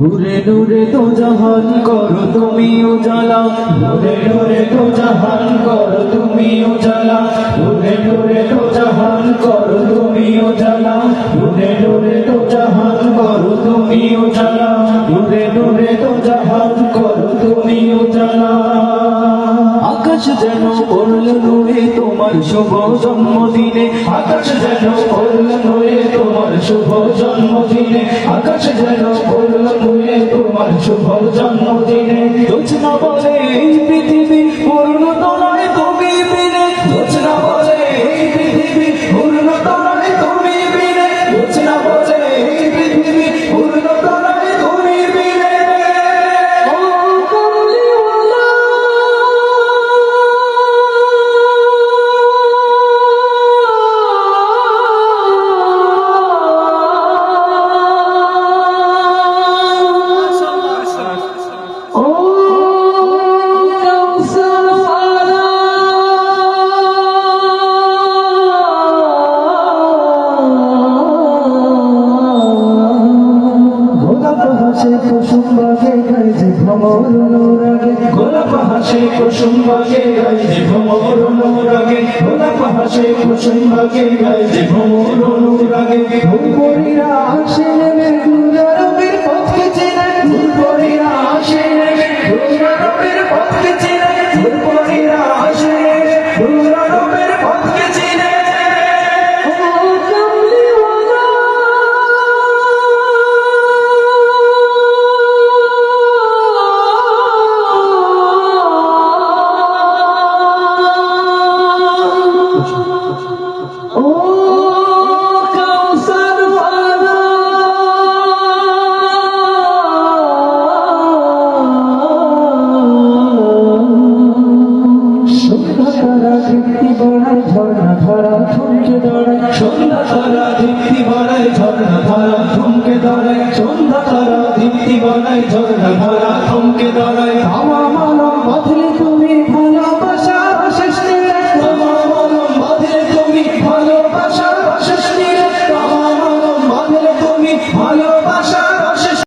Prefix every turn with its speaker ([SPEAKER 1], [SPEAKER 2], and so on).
[SPEAKER 1] নূরে নূরে তো জাহান করো তুমি উজালা, নূরে নূরে তো জাহান করো তুমি উজালা, নূরে নূরে তো জাহান করো তুমি উজালা, নূরে নূরে তো জাহান করো তুমি উজালা, নূরে নূরে তো জাহান করো তুমি উজালা। আকাশ যেন পড়ল নূরে তোমার শুভ জন্মদিনে, আকাশ যেন পড়ল নূরে তোমার শুভ জন্মদিনে, আকাশ যেন পড়ল নূরে তোমার শুভ জন্মদিনে। জোছনা বলে এই পৃথিবী পূর্ণত নয় তুমি বিনে, জোছনা বলে এই পৃথিবী পূর্ণত নয় তুমি বিনে, জোছনা বলে এই পৃথিবী পূর্ণত নয় তুমি বিনে। ও কমলিওয়ালা কুসুম বাগে গায় যে ভ্রমর অনুরাগে, গোলাপ হাসে কুসুম বাগে গায় যে ভ্রমর অনুরাগে, গোলাপ হাসে কুসুম বাগে গায় যে ভ্রমর অনুরাগে। ফুলপরীরা আসে নেমে দুরারবের পথকে চেনে, ফুলপরীরা আসে নেমে দুরারবের পথকে চেনে, ফুলপরীরা আসে নেমে দুরারবের পথকে চেনে। ঝর্ণা ধারা থমকে দাঁড়ায়, সন্ধ্যা তারা দীপ্তি বাড়ায়, ঝর্ণা ধারা থমকে দাঁড়ায়, সন্ধ্যা তারা দীপ্তি বাড়ায়, ঝর্ণা ধারা থমকে দাঁড়ায়। আমার মানব বাঁধলে তুমি